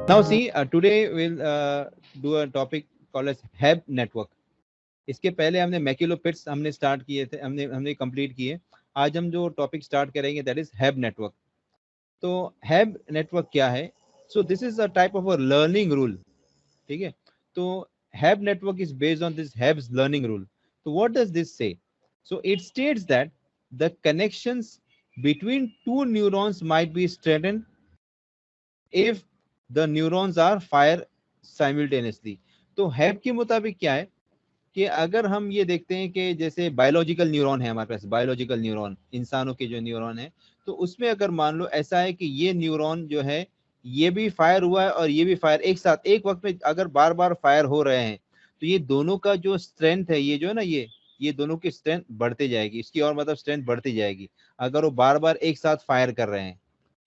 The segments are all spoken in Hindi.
Now see, today we'll do a topic called as Hebb network. इसके पहले हमने मैक्यूलोपिट्स हमने स्टार्ट किए थे, हमने कंप्लीट किए. आज हम जो टॉपिक स्टार्ट करेंगे दैट इज हैब नेटवर्क. तो हैब नेटवर्क क्या है? So this is a type of a learning rule. ठीक है. तो हैब network is based on this hubs learning rule. तो व्हाट डज दिस से? So it states that the connections between two neurons might be strengthened if the neurons are fire simultaneously. तो हैब के मुताबिक क्या है कि अगर हम ये देखते हैं कि जैसे बायोलॉजिकल न्यूरॉन है हमारे पास, बायोलॉजिकल न्यूरॉन इंसानों के जो न्यूरॉन है, तो उसमें अगर मान लो ऐसा है कि ये न्यूरॉन जो है ये भी फायर हुआ है और ये भी फायर एक साथ एक वक्त में अगर बार बार फायर हो रहे हैं, तो ये दोनों का जो स्ट्रेंथ है, ये जो है ना, ये दोनों की स्ट्रेंथ बढ़ती जाएगी, इसकी और मतलब स्ट्रेंथ बढ़ती जाएगी अगर वो बार बार एक साथ फायर कर रहे हैं.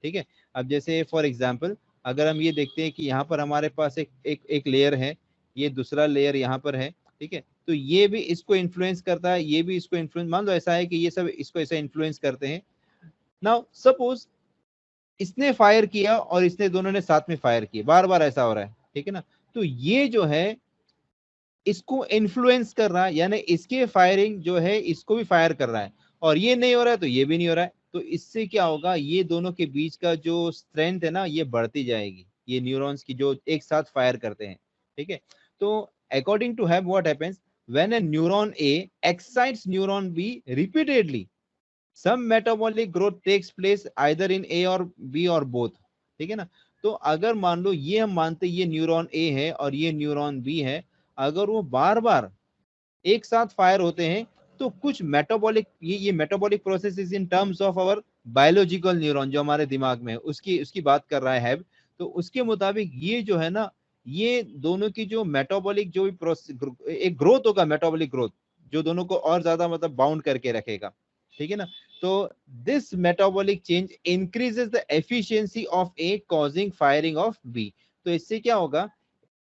ठीक है. अब जैसे फॉर एग्जाम्पल अगर हम ये देखते हैं कि यहाँ पर हमारे पास एक लेयर है, ये दूसरा लेयर यहाँ पर है. ठीक है. तो ये भी इसको इन्फ्लुएंस करता है, ये भी इसको इन्फ्लुएंस, मान लो ऐसा है कि ये सब इसको ऐसा इन्फ्लुएंस करते हैं. नाउ सपोज इसने फायर किया और इसने दोनों ने साथ में फायर किया, बार बार ऐसा हो रहा है. ठीक है ना. तो ये जो है इसको इन्फ्लुएंस कर रहा है, यानी इसके फायरिंग जो है इसको भी फायर कर रहा है, और ये नहीं हो रहा है तो ये भी नहीं हो रहा है. तो इससे क्या होगा, ये दोनों के बीच का जो स्ट्रेंथ है ना ये बढ़ती जाएगी, ये न्यूरॉन्स की जो एक साथ फायर करते हैं. ठीक है. तो according to have what happens when a neuron A excites neuron B repeatedly, some metabolic growth takes place either in A और बी और बोथ. ठीक है ना. तो अगर मान लो ये हम मानते ये न्यूरॉन ए है और ये न्यूरॉन बी है, अगर वो बार बार एक साथ फायर होते हैं तो कुछ मेटाबॉलिक, ये metabolic process is in terms of our biological neuron जो हमारे दिमाग में है, उसकी उसकी बात कर रहा है हैब. तो उसके मुताबिक ये जो है ना, ये दोनों की जो मेटाबॉलिक जो भी प्रोसेस, एक ग्रोथ होगा, मेटाबॉलिक ग्रोथ जो दोनों को और ज्यादा मतलब बाउंड करके रखेगा. ठीक है ना. तो this metabolic change increases the efficiency of A causing firing of B. तो इससे क्या होगा,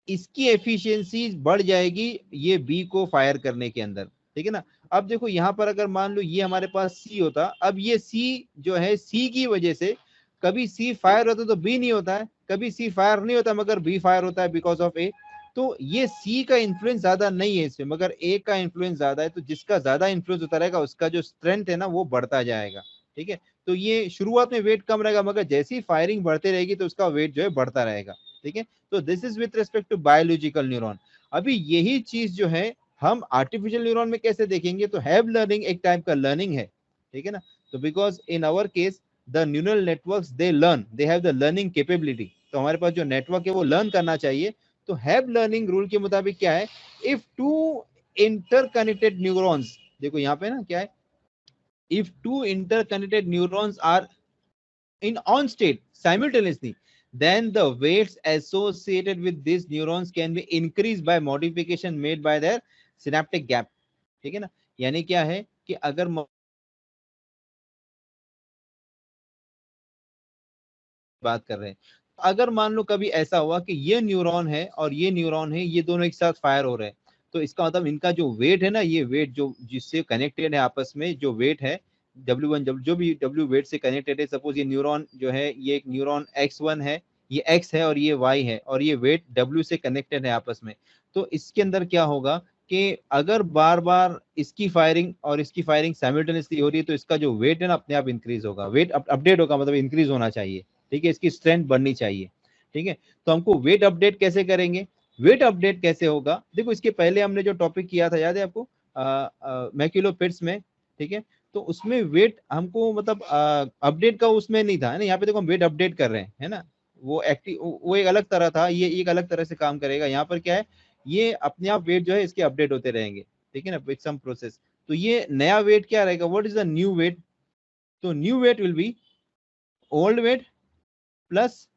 इसकी एफिशिएंसी बढ़ जाएगी ये बी को फायर करने के अंदर. ठीक है ना. अब देखो यहाँ पर अगर मान लो ये हमारे पास सी होता, अब ये सी जो है सी की वजह से कभी सी फायर होता तो बी नहीं होता है, कभी सी फायर नहीं होता मगर बी फायर होता है बिकॉज ऑफ ए. तो ये सी का इन्फ्लुएंस ज्यादा नहीं है इसमें, मगर ए का इन्फ्लुएंस ज्यादा है. तो जिसका ज्यादा इन्फ्लुएंस होता रहेगा उसका जो स्ट्रेंथ है ना वो बढ़ता जाएगा. ठीक है. तो ये शुरुआत में वेट कम रहेगा मगर जैसी फायरिंग बढ़ती रहेगी तो उसका वेट जो है बढ़ता रहेगा. ठीक है. तो this is with respect to biological neuron. अभी यही चीज जो है हम आर्टिफिशियल न्यूरॉन में कैसे देखेंगे, तो हैव लर्निंग एक टाइप का लर्निंग है. ठीक है ना. तो because in our case the neural networks they learn, they have the learning capability. तो हमारे पास जो नेटवर्क है वो लर्न करना चाहिए. तो हैव लर्निंग रूल के मुताबिक क्या है, इफ टू इंटरकनेक्टेड न्यूरॉन्स, देखो यहाँ पे ना क्या है, if two interconnected neurons are in on state simultaneously, then the weights associated with these neurons can be increased by modification made by their synaptic gap. ठीक है ना. यानी क्या है कि अगर बात कर रहे हैं, अगर मान लो कभी ऐसा हुआ कि ये न्यूरॉन है और ये न्यूरॉन है, ये दोनों एक साथ फायर हो रहे हैं, तो इसका मतलब इनका जो वेट है ना, ये वेट जो जिससे कनेक्टेड है आपस में जो वेट है W1 जो भी W वेट से कनेक्टेड है, सपोज ये न्यूरॉन जो है ये एक न्यूरॉन X1 है, ये X है और ये Y है और ये वेट W से कनेक्टेड है आपस में. तो इसके अंदर क्या होगा कि अगर बार बार इसकी फायरिंग और इसकी फायरिंग साइमल्टेनियसली हो रही है तो इसका जो वेट है ना अपने आप इंक्रीज होगा, वेट अपडेट होगा, मतलब इंक्रीज होना चाहिए. ठीक है. इसकी स्ट्रेंथ बढ़नी चाहिए. ठीक है. तो हमको वेट अपडेट कैसे करेंगे, वेट अपडेट कैसे होगा, देखो इसके पहले हमने जो टॉपिक किया था याद है आपको, मैक्यूलोपिट्स में. ठीक है. तो उसमें वेट हमको मतलब अपडेट का उसमें नहीं था, है ना. यहाँ पे देखो हम वेट अपडेट कर रहे हैं, है ना. वो एक्टिव, वो एक अलग तरह था, ये एक अलग तरह से काम करेगा. यहाँ पर क्या है, ये अपने आप वेट जो है इसके अपडेट होते रहेंगे. ठीक है ना, विथ सम प्रोसेस. तो ये नया वेट क्या रहेगा, what is the new weight, तो new weight will be old weight plus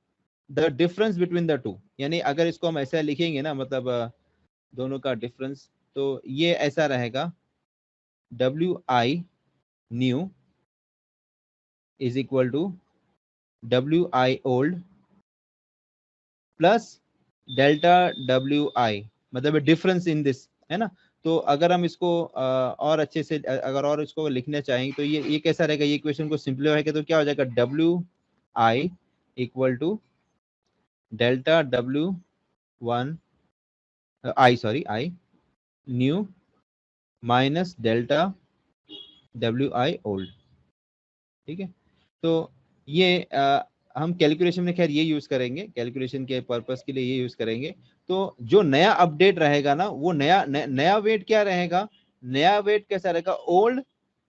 the difference between the two. यानी अगर इसको हम ऐसा लिखेंगे ना, मतलब दोनों का डिफरेंस, तो ये ऐसा रहेगा WI new is equal to WI old plus delta WI, मतलब डिफरेंस इन दिस, है ना. तो अगर हम इसको और अच्छे से अगर और इसको लिखना चाहेंगे तो ये कैसा रहेगा, ये इक्वेशन को सिंप्लीफाई करें तो क्या हो जाएगा, WI equal to delta W1 I new minus delta WI old. ठीक है, तो ये हम कैलकुलेशन में खैर ये यूज करेंगे, कैलकुलेशन के पर्पस के लिए ये यूज करेंगे। तो जो नया अपडेट रहेगा ना, वो नया वेट क्या रहेगा, नया वेट कैसा रहेगा, ओल्ड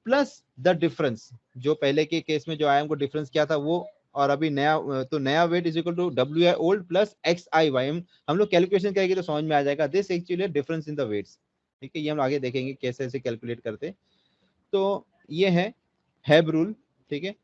प्लस द डिफरेंस। जो पहले के केस में जो आया हमको डिफरेंस क्या था वो, और अभी नया, तो नया weight is equal to WI old plus XI हम लोग कैलकुलेशन करेंगे तो समझ में आ जाएगा, this actually difference in the weights. ठीक है, ये हम आगे देखेंगे कैसे ऐसे कैलकुलेट करते। तो ये है हैब रूल। ठीक है,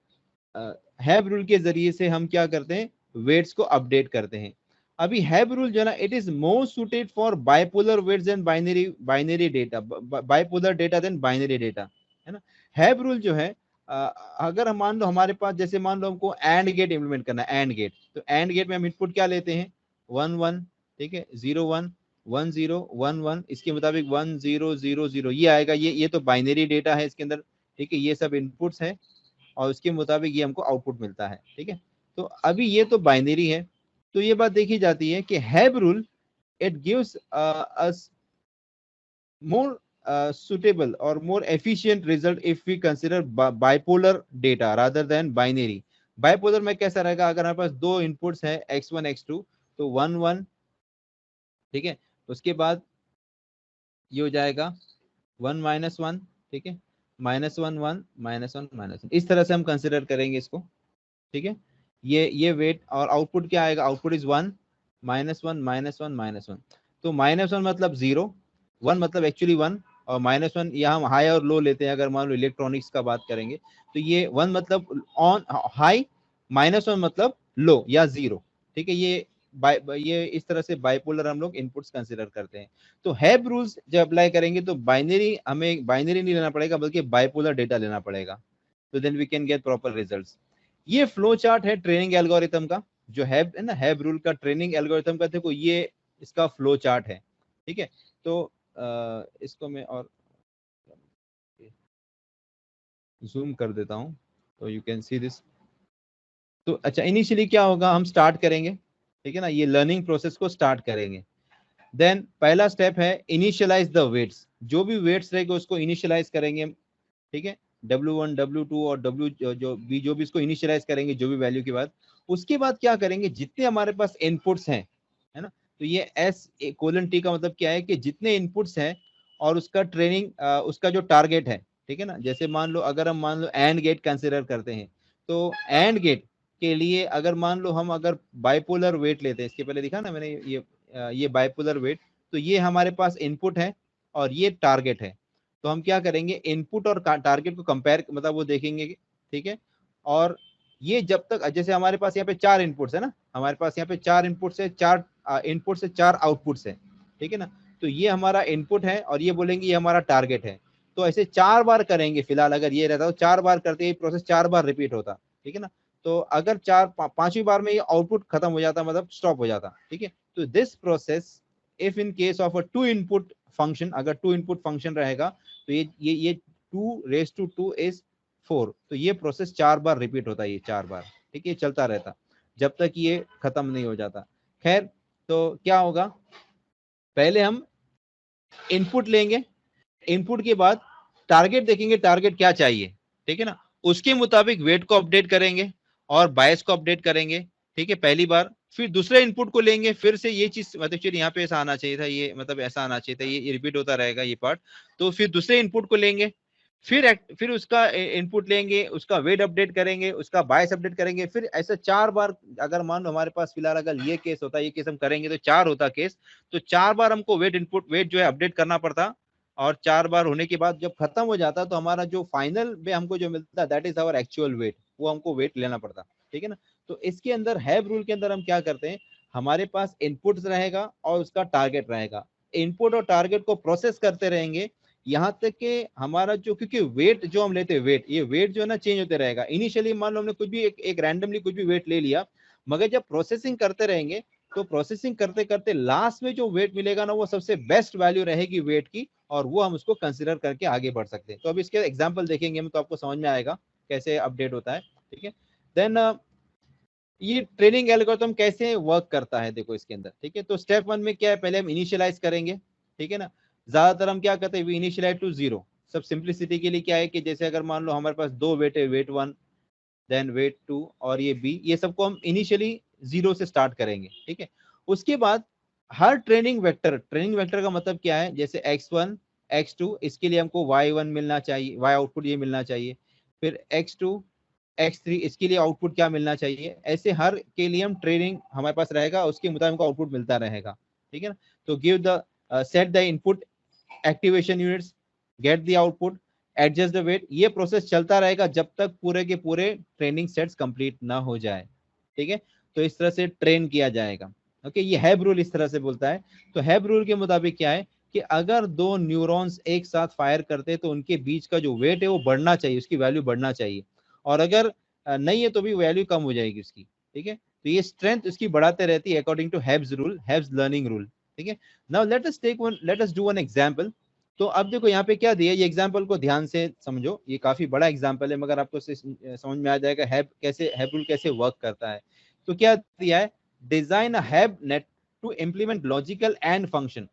हैब रूल के जरिए से हम क्या करते हैं, वेट्स को अपडेट करते हैं। अभी हैब रूल जो है ना, it is more suited for bipolar weights and binary data, bipolar data then binary data, है ना। हैब रूल जो है, अगर हम मान लो हमारे पास, जैसे मान लो हमको एंड गेट इम्प्लीमेंट करना है, एंड गेट, तो एंड गेट में हम इनपुट क्या लेते हैं, 1 1, ठीक है, 0 1 1 0 1 1, इसके मुताबिक 1 0 0 0 ये आएगा, ये तो बाइनरी डेटा है इसके अंदर। ठीक है, ये सब इनपुट्स है और उसके मुताबिक ये हमको आउटपुट मिलता है। ठीक है, तो अभी ये तो बाइनरी है। तो ये बात देखी जाती है कि हैब rule, it gives us more suitable or more efficient result if we consider bipolar data rather than binary। Bipolar में कैसा रहेगा, अगर हमारे पास दो इनपुट्स है x1 x2, तो 1 1, ठीक है, उसके बाद ये हो जाएगा 1 -1, ठीक है, -1 1 -1 -1, इस तरह से हम कंसिडर करेंगे इसको। ठीक है, ये वेट और आउटपुट क्या आएगा, आउटपुट इज 1 -1 -1 -1। तो -1 मतलब 0, 1 मतलब एक्चुअली 1, और -1 यहाँ हम हाई और लो लेते हैं, अगर मान लो इलेक्ट्रॉनिक्स का बात करेंगे तो ये 1 मतलब ऑन हाई, -1 मतलब लो या 0। ठीक है, ये इस तरह से बाइपोलर हम लोग इनपुट्स कंसिडर करते हैं। तो हैब रूल्स जब अप्लाई करेंगे तो बाइनरी, हमें बाइनरी नहीं लेना पड़ेगा बल्कि बाइपोलर डेटा लेना पड़ेगा, तो then we can get proper results. ये फ्लो चार्ट है ट्रेनिंग एल्गोरिथम का, जो हैब है ना, हैब रूल का ट्रेनिंग एल्गोरिथम का, देखो ये इसका फ्लो चार्ट है। ठीक है, तो इसको मैं और जूम कर देता हूं तो यू कैन सी दिस। तो अच्छा, इनिशियली क्या होगा, हम स्टार्ट करेंगे, ठीक है ना, ये लर्निंग प्रोसेस को स्टार्ट करेंगे। देन पहला स्टेप है इनिशियलाइज द वेट्स, जो भी वेट्स रहेंगे उसको इनिशियलाइज करेंगे। ठीक है, W1 W2 और जो भी इसको इनिशियलाइज करेंगे, जो भी वैल्यू के बाद, उसके बाद क्या करेंगे, जितने हमारे पास इनपुट्स हैं, है ना, तो ये S:T का मतलब क्या है कि जितने इनपुट्स हैं और उसका ट्रेनिंग, उसका जो टारगेट है। ठीक है ना, जैसे मान लो, अगर हम मान लो एंड गेट कंसिडर करते हैं, तो एंड गेट के लिए अगर मान लो हम अगर बाइपोलर वेट लेते हैं, इसके पहले दिखा ना मैंने, ये बाइपोलर वेट, तो ये हमारे पास इनपुट है और ये टारगेट है। तो हम क्या करेंगे, इनपुट और टारगेट को कंपेयर, मतलब वो देखेंगे। ठीक है, और ये जब तक, जैसे हमारे पास यहाँ पे 4 इनपुट्स है ना, हमारे पास यहाँ पे 4 इनपुट्स है, 4 इनपुट से 4 आउटपुट्स है। ठीक है ना, तो ये हमारा इनपुट है और ये बोलेंगे ये हमारा टारगेट है। तो ऐसे 4 बार करेंगे फिलहाल, अगर ये रहता तो 4 बार करते, ये प्रोसेस 4 बार रिपीट होता। ठीक है ना, तो अगर पांचवी बार में ये आउटपुट खत्म हो जाता, मतलब स्टॉप हो जाता। ठीक है, तो this process, if in case of a 2 input function, अगर 2 इनपुट फंक्शन रहेगा, तो ये 2 raised to 2 इज 4, तो ये प्रोसेस 4 बार रिपीट होता है, ये 4 बार। ठीक है, ये चलता रहता जब तक ये खत्म नहीं हो जाता। खैर, तो क्या होगा, पहले हम इनपुट लेंगे, इनपुट के बाद टारगेट देखेंगे, टारगेट क्या चाहिए। ठीक है ना, उसके मुताबिक वेट को अपडेट करेंगे और बायस को अपडेट करेंगे। ठीक है, पहली बार, फिर दूसरे इनपुट को लेंगे, फिर से ये चीज, मतलब चलिए यहाँ पे ऐसा आना चाहिए था, ये मतलब ऐसा आना चाहिए था, ये रिपीट होता रहेगा ये पार्ट। तो फिर दूसरे इनपुट को लेंगे, फिर उसका इनपुट लेंगे, उसका वेट अपडेट करेंगे, उसका बायस अपडेट करेंगे, फिर ऐसा 4 बार। अगर मान लो हमारे पास फिलहाल अगर ये केस होता, ये केस हम करेंगे तो 4 होता केस, तो 4 बार हमको वेट जो है अपडेट करना पड़ता। और 4 बार होने के बाद जब खत्म हो जाता, तो हमारा जो फाइनल में हमको जो मिलता, that is our actual weight, वो हमको वेट लेना पड़ता। ठीक है ना, तो इसके अंदर हैब रूल के अंदर हम क्या करते हैं, हमारे पास इनपुट्स रहेगा और उसका टारगेट रहेगा, इनपुट और टारगेट को प्रोसेस करते रहेंगे यहाँ तक कि हमारा जो, क्योंकि वेट जो हम लेते हैं, वेट, ये वेट जो है ना चेंज होते रहेगा। इनिशियली मान लो हमने कुछ भी एक रैंडमली कुछ भी वेट ले लिया, मगर जब प्रोसेसिंग करते रहेंगे, तो प्रोसेसिंग करते करते लास्ट में जो वेट मिलेगा ना, वो सबसे बेस्ट वैल्यू रहेगी वेट की, और वो हम उसको कंसिडर करके आगे बढ़ सकते हैं। तो अब इसके एग्जाम्पल देखेंगे हम, तो आपको समझ में आएगा कैसे अपडेट होता है। ठीक है, देन ये ट्रेनिंग एल्गोरिथम कैसे वर्क करता है देखो इसके अंदर, ठीक है। तो स्टेप 1 में क्या है, पहले हम इनिशियलाइज करेंगे, ठीक है ना। ज्यादातर हम क्या करते हैं, वी इनिशियलाइज टू 0। सब सिंप्लिसिटी के लिए क्या है कि जैसे अगर मान लो हमारे पास दो वेट है, वेट 1 देन वेट 2 और ये बी, ये सबको हम इनिशियली 0 से स्टार्ट करेंगे, ठीक है। उसके बाद हर ट्रेनिंग वेक्टर का मतलब क्या है, जैसे x1 x2, इसके लिए हमको y1 मिलना चाहिए, y आउटपुट ये मिलना चाहिए। फिर x2 x3, इसके लिए आउटपुट क्या मिलना चाहिए। ऐसे हर के लिए हम ट्रेनिंग हमारे पास रहेगा, उसके मुताबिक आउटपुट मिलता रहेगा, ठीक है ना। तो give the set the input activation units, get the output, adjust the weight, ये प्रोसेस चलता रहेगा जब तक पूरे के पूरे ट्रेनिंग सेट्स कंप्लीट ना हो जाए, ठीक है। तो इस तरह से ट्रेन किया जाएगा। ओके, ये हैब रूल इस तरह से बोलता है। तो हैब रूल के मुताबिक क्या है कि अगर दो न्यूरॉन्स एक साथ फायर करते हैं तो उनके बीच का जो वेट है वो बढ़ना चाहिए, उसकी वैल्यू बढ़ना चाहिए। और अगर नहीं है तो भी वैल्यू कम हो जाएगी उसकी, ठीक है। तो ये स्ट्रेंथ उसकी बढ़ाते रहती है according to Hebb's rule, Hebb's learning rule, ठीक है। Now let us do one example. तो अब देखो यहाँ पे क्या दिया, ये एग्जांपल को ध्यान से समझो, ये काफी बड़ा एग्जांपल है, मगर आपको समझ में आ जाएगा हैब रूल कैसे वर्क करता है। तो क्या दिया है, design a Hebb net to implement logical and function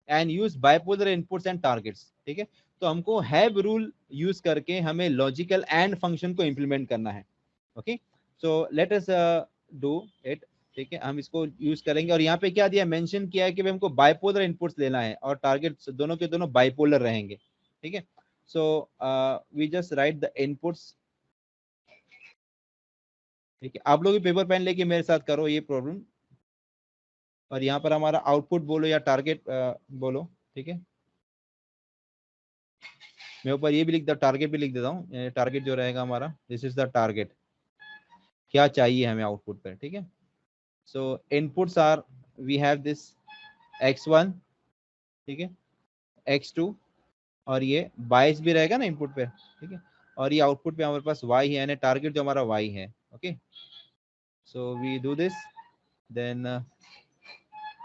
and use bipolar inputs and targets, ठीक है। तो हमको हैब रूल यूज करके हमें लॉजिकल एंड फंक्शन को इंप्लीमेंट करना है। Okay, so let us do it, ठीक है। हम इसको यूज करेंगे और यहाँ पे क्या दिया, मेंशन किया है कि हमको बाइपोलर इनपुट्स लेना है और टारगेट्स दोनों के दोनों बाइपोलर रहेंगे, ठीक है। So we just write the inputs, ठीक है। आप लोग भी पेपर पेन लेके मेरे साथ करो ये प्रॉब्लम, और यहाँ पर हमारा आउटपुट बोलो या टारगेट बोलो, ठीक है। मैं ऊपर ये भी लिख टारगेट भी लिख देता हूँ, टारगेट जो रहेगा हमारा, दिस इज द टारगेट, क्या चाहिए हमें आउटपुट पर, ठीक है। So inputs are, we have this x1, ठीक है, x2, और ये 22 भी रहेगा ना इनपुट पे, ठीक है। और ये आउटपुट पे हमारे पास y है, यानी टारगेट जो हमारा y है। Okay, so we do this, then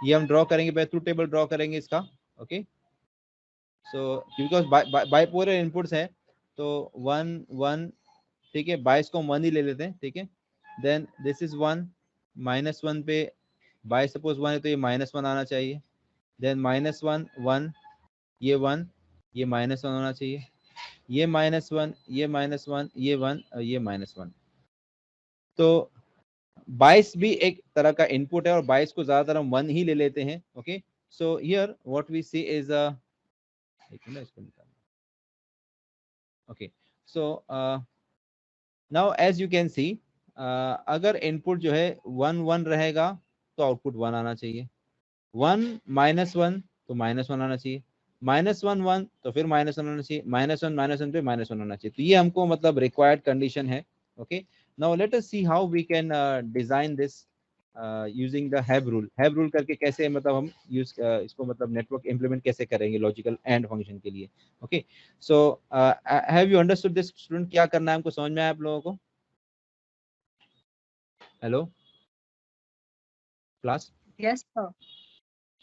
ये हम ड्रॉ करेंगे, पहले ट्रूथ टेबल ड्रॉ करेंगे इसका। Okay, so because bipolar inputs है तो 1 1, ठीक है, 22 को 1 ही ले लेते हैं, ठीक है। देन दिस इज 1, -1 पे 22 सपोज 1 है तो ये -1 आना चाहिए। देन -1 1, ये 1, ये -1 होना चाहिए, ये -1, ये -1, ये 1 और ये -1। तो 22 भी एक तरह का इनपुट है और 22 को ज्यादातर हम 1 ही ले लेते हैं। Okay, so here what we see is एक मिनट इसको निकालना। Okay, so now as you can see, अगर इनपुट जो है 1 1 रहेगा तो आउटपुट 1 आना चाहिए, 1 -1 तो -1 आना चाहिए, -1 1 तो फिर -1 आना चाहिए, -1 पे -1 आना चाहिए। तो ये हमको मतलब रिक्वायर्ड कंडीशन है। Okay, now let us see how we can design this using the Hebb rule करके कैसे मतलब हम यूज इसको मतलब नेटवर्क इंप्लीमेंट कैसे करेंगे लॉजिकल एंड फंक्शन के लिए। Okay, so have you understood this student, क्या करना है हमको, समझ में आया आप लोगों को? Hello class, Yes, sir.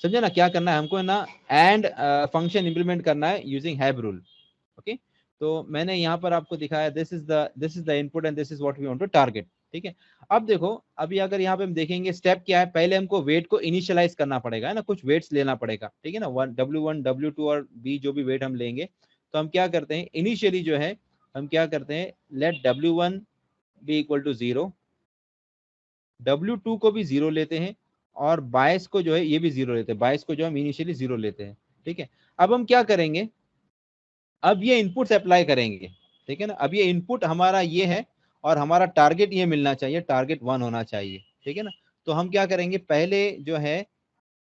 समझे ना क्या करना है हमको, ना एंड फंक्शन इंप्लीमेंट करना है यूजिंग हैब रूल। ओके, तो मैंने यहाँ पर आपको दिखाया, this is the input and this is what we want to target, ठीक है। अब देखो, अभी अगर यहाँ पे हम देखेंगे स्टेप क्या है, पहले हमको वेट को इनिशियलाइज करना पड़ेगा, है ना, कुछ वेट्स लेना पड़ेगा, ठीक है ना, W1 W2 और B जो भी वेट हम लेंगे। तो हम क्या करते हैं इनिशियली जो है, हम क्या करते हैं, late W1 B equal to 0, W2 को भी 0 लेते हैं और 22 को जो है ये भी 0 लेते हैं, 22 को जो हम इनिशियली 0 लेते हैं, ठीक है। अब हम क्या करेंगे, अब ये इनपुट्स अप्लाई करेंगे, ठीक है ना। अब ये इनपुट हमारा ये है और हमारा टारगेट ये मिलना चाहिए, टारगेट 1 होना चाहिए, ठीक है ना। तो हम क्या करेंगे, पहले जो है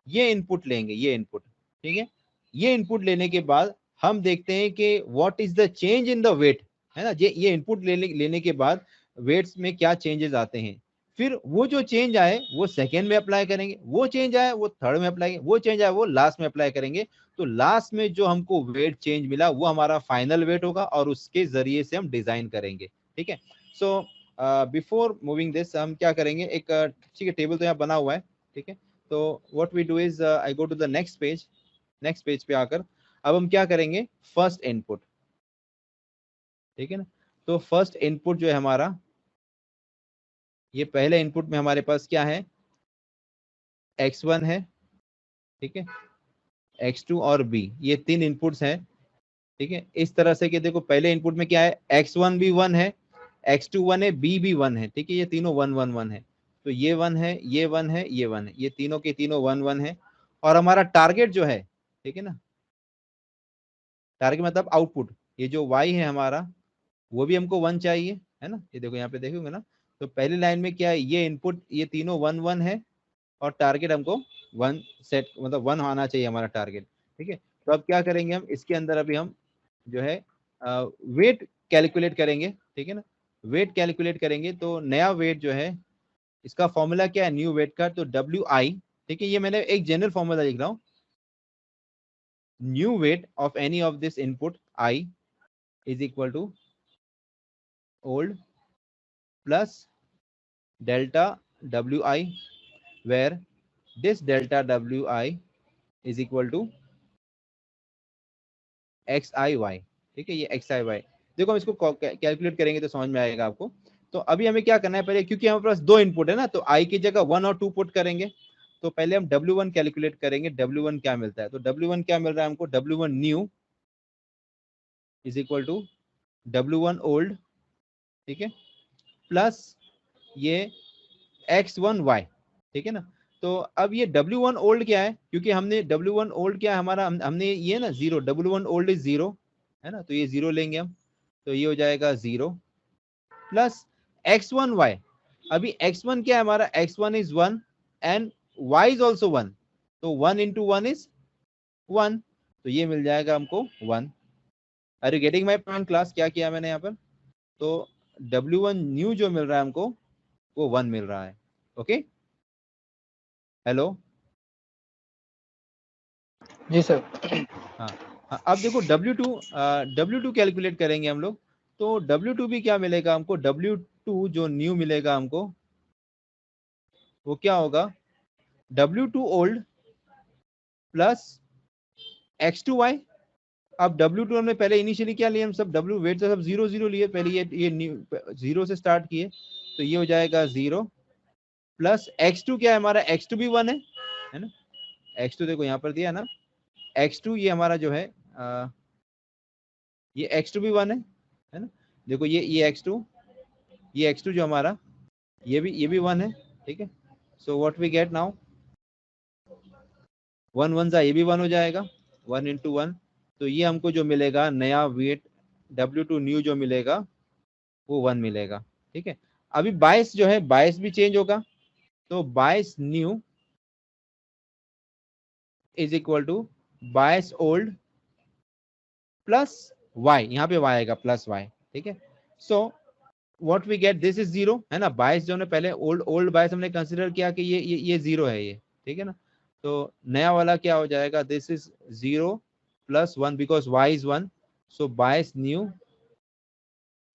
ये इनपुट लेंगे, ये इनपुट, ठीक है। ये इनपुट लेने के बाद हम देखते हैं कि what is the change in the weight, है ना। ये इनपुट लेने के बाद वेट्स में क्या चेंजेस आते हैं, फिर वो जो चेंज आए वो सेकेंड में अप्लाई करेंगे, वो चेंज आए वो थर्ड में अप्लाई करेंगे, वो चेंज आए वो लास्ट में अप्लाई करेंगे। तो लास्ट में जो हमको वेट चेंज मिला वो हमारा फाइनल वेट होगा और उसके जरिए से हम डिजाइन करेंगे, ठीक है। सो बिफोर मूविंग दिस हम क्या करेंगे, एक ठीक है टेबल तो यहाँ बना हुआ है, ठीक है। तो what we do is I go to the next page, next page पे आकर अब हम क्या करेंगे, फर्स्ट इनपुट, ठीक है ना। तो फर्स्ट इनपुट जो है हमारा ये पहले इनपुट में हमारे पास क्या है, x1 है, ठीक है, x2 और b, ये 3 इनपुट्स हैं, ठीक है। इस तरह से कि देखो पहले इनपुट में क्या है, x1 भी 1 है, x2 1 है, b भी 1 है, ठीक है, ये तीनों 1 1 1 है। तो ये 1 है, ये 1 है, ये 1 है, ये तीनों के तीनों 1 1 है। और हमारा टारगेट जो है, ठीक है ना, टारगेट मतलब आउटपुट, ये जो y है हमारा, वो भी हमको 1 चाहिए, है ना। ये देखो यहाँ पे देखोगे ना, तो पहली लाइन में क्या है, ये इनपुट ये तीनों 1 1 है, और टारगेट हमको 1 सेट, मतलब 1 आना चाहिए हमारा टारगेट, ठीक है। तो अब क्या करेंगे हम, इसके अंदर अभी हम जो है वेट कैलकुलेट करेंगे, ठीक है ना। वेट कैलकुलेट करेंगे तो नया वेट जो है, इसका फॉर्मूला क्या है न्यू वेट का, तो डब्ल्यू आई, ठीक है, ये मैंने एक जनरल फॉर्मूला लिख रहा हूँ, new weight of any of this input I is equal to old plus delta W I, where this delta W I is equal to X I Y, ठीक है, ये एक्स आई वाई। देखो हम इसको कैलकुलेट करेंगे तो समझ में आएगा आपको। तो अभी हमें क्या करना है, पहले क्योंकि हमारे पास 2 इनपुट है ना, तो आई की जगह 1 और 2 पुट करेंगे। तो पहले हम W1 कैलकुलेट करेंगे, W1 क्या मिलता है, तो W1 क्या मिल रहा है हमको, W1 new is equal to W1 old, ठीक है, प्लस ये X1 Y, ठीक है ना। तो अब ये W1 ओल्ड क्या है, क्योंकि हमने W1 ओल्ड क्या है हमारा, हमने ये ना 0, W1 ओल्ड इज 0, है ना, तो ये 0 लेंगे हम, तो ये हो जाएगा 0 प्लस X1 Y। अभी X1 क्या है हमारा, X1 is 1 and Y is also 1, तो 1 इंटू 1 इज 1, तो ये मिल जाएगा हमको 1। Are you getting my point class, क्या किया मैंने यहाँ पर। तो W1 न्यू जो मिल रहा है हमको, वो 1 मिल रहा है, ओके। हेलो, जी सर। हाँ हाँ, अब देखो W2 कैलकुलेट करेंगे हम लोग, तो W2 भी क्या मिलेगा हमको, W2 जो न्यू मिलेगा हमको, वो क्या होगा, W2 ओल्ड प्लस X2Y। अब W2 हमने पहले इनिशियली क्या लिए, हम सब W वेट तो सब 0 0 लिए, पहले ये न्यू 0 से स्टार्ट किए, तो ये हो जाएगा 0 प्लस X2 क्या है हमारा, X2 भी 1 है ना। X2 देखो यहाँ पर दिया ना, X2 ये हमारा जो है ये X2 भी 1 है ना। देखो ये X2, ये X2 जो हमारा, ये भी 1 है, ठीक है। So what we get now, 1 1 जा ये भी 1 हो जाएगा, 1 इंटू 1, तो ये हमको जो मिलेगा नया वेट W2 न्यू जो मिलेगा, वो 1 मिलेगा, ठीक है। अभी 22 जो है, 22 भी चेंज होगा, तो 22 new is equal to 22 old plus Y, यहाँ पे वाई आएगा प्लस वाई, ठीक है। So what we get, this is 0, है ना। 22 जो हमने पहले ओल्ड 22 हमने कंसिडर किया कि ये 0 है, ये ठीक है ना। तो नया वाला क्या हो जाएगा, this is 0 plus 1 because Y is 1, so 22 new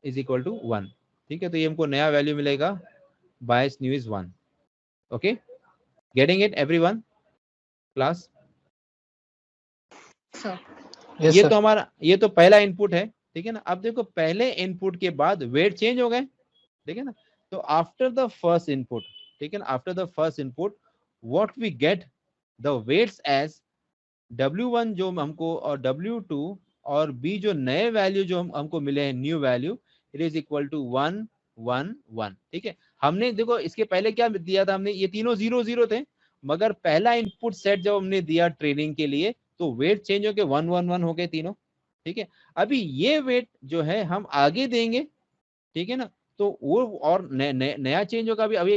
is equal to 1, ठीक है। तो ये हमको नया वैल्यू मिलेगा, 22 new is 1, okay. Getting it everyone class. Yes ये सर। तो हमारा, ये तो पहला इनपुट है, ठीक है ना। अब देखो पहले इनपुट के बाद वेट चेंज हो गए, ठीक है ना। तो आफ्टर द फर्स्ट इनपुट, ठीक है ना, after the first input what we get the weights as W1 जो हमको, और W2 और B जो नए वैल्यू जो हमको मिले हैं new value, it is equal to 1 1 1, ठीक है। हमने देखो इसके पहले क्या दिया था हमने, ये तीनों 0 0 थे, मगर पहला इनपुट सेट जब हमने दिया ट्रेनिंग के लिए, तो वेट चेंज होके 1 1 1 हो गए तीनों, ठीक है। अभी ये वेट जो है हम आगे देंगे, ठीक है ना, तो वो और नया चेंज होगा। अभी अभी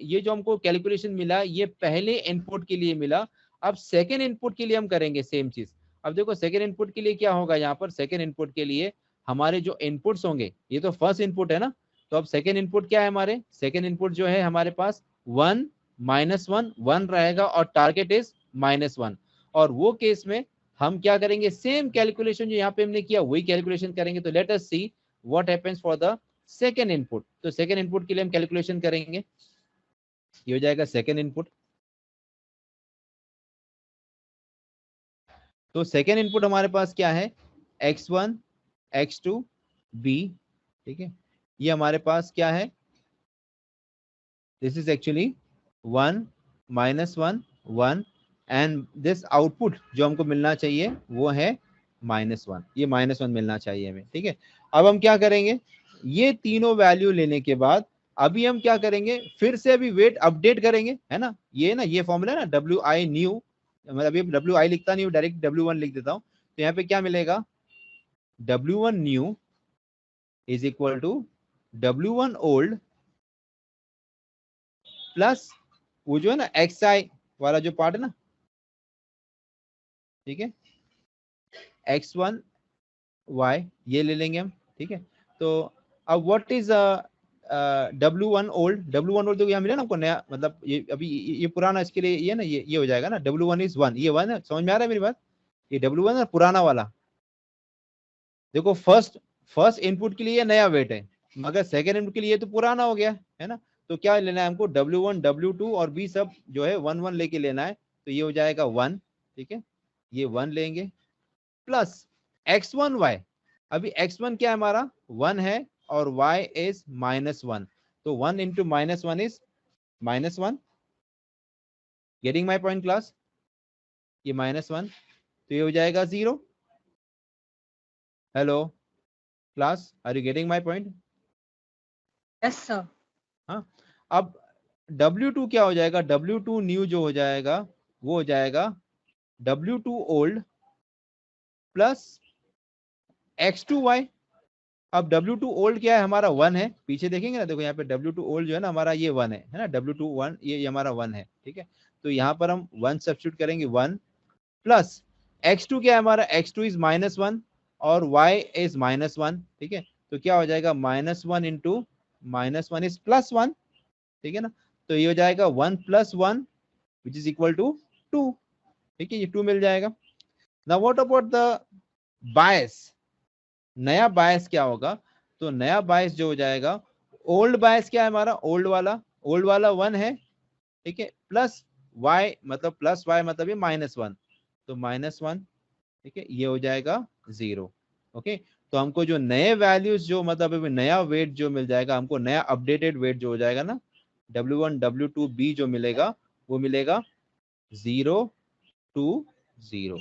ये जो हमको कैलकुलेशन मिला, ये पहले इनपुट के लिए मिला। अब सेकेंड इनपुट के लिए हम करेंगे सेम चीज। अब देखो सेकेंड इनपुट के लिए क्या होगा, यहाँ पर सेकेंड इनपुट के लिए हमारे जो इनपुट्स होंगे, ये तो फर्स्ट इनपुट है ना, तो अब सेकेंड इनपुट क्या है हमारे, सेकेंड इनपुट जो है हमारे पास 1 -1 1 रहेगा, और टारगेट इज -1। और वो केस में हम क्या करेंगे, सेम कैलकुलेशन जो यहाँ पे हमने किया वही कैलकुलेशन करेंगे। तो late us see what happens for the second input. तो सेकेंड इनपुट के लिए हम कैलकुलेशन करेंगे, ये हो जाएगा सेकेंड इनपुट। तो सेकेंड इनपुट हमारे पास क्या है, X1 X2 B, ठीक है। ये हमारे पास क्या है, this is actually 1 -1 1 and this output जो हमको मिलना चाहिए वो है -1, ये -1 मिलना चाहिए हमें, ठीक है। अब हम क्या करेंगे, ये तीनों वैल्यू लेने के बाद अभी हम क्या करेंगे, फिर से अभी वेट अपडेट करेंगे, है ना, ये फॉर्मूला ना WI न्यू, मतलब अभी WI लिखता नहीं हूँ, डायरेक्ट W1 लिख देता हूँ। तो यहाँ पे क्या मिलेगा, W1 new is equal to W1 old plus वो जो है ना XI वाला जो पार्ट है ना, ठीक है, X1 Y ये ले लेंगे हम, ठीक है। तो अब what is W1 old, W1 old तो यहाँ मिला ना हमको नया, मतलब ये अभी ये पुराना, इसके लिए ये ना ये हो जाएगा ना, W1 इज 1, ये 1 है, समझ में आ रहा है मेरी बात, ये W1 है पुराना वाला। देखो फर्स्ट इनपुट के लिए ये नया वेट है, मगर सेकेंड इनपुट के लिए तो पुराना हो गया है ना। तो क्या लेना है हमको, W1 W2 और B सब जो है 1 1 लेके लेना है। तो ये हो जाएगा 1, ठीक है, ये 1 लेंगे प्लस X1 Y। अभी X1 क्या है हमारा 1 है और Y इज -1, तो 1 into -1 is -1। Getting my point class, ये -1, तो ये हो जाएगा 0। Hello class, are you getting my point? Yes sir. हाँ, अब W2 क्या हो जाएगा, W2 न्यू जो हो जाएगा वो हो जाएगा W2 ओल्ड प्लस X2Y। अब W2 ओल्ड क्या है हमारा 1 है, पीछे देखेंगे ना, देखो यहाँ पे W2 ओल्ड जो है ना हमारा ये 1 है ना, W2 1 ये हमारा 1 है, ठीक है। तो यहाँ पर हम 1 सब्स्टिट्यूट करेंगे, 1 प्लस X2 क्या है हमारा, X2 इज -1 और Y इज -1, ठीक है। तो क्या हो जाएगा, -1 इंटू -1 इज +1, ठीक है ना। तो ये हो जाएगा 1 + 1 विच इज इक्वल टू 2, ठीक है, ये 2 मिल जाएगा। Now what about the bias, नया बायस क्या होगा, तो नया बायस जो हो जाएगा, ओल्ड बायस क्या है हमारा, ओल्ड वाला 1 है, ठीक है, प्लस y मतलब ये -1, तो -1, ठीक है, ये हो जाएगा 0। ओके, तो हमको जो नए वैल्यूज जो मतलब अभी नया वेट जो मिल जाएगा हमको, नया अपडेटेड वेट जो हो जाएगा ना, W1 W2 B जो मिलेगा वो मिलेगा 0 2 0,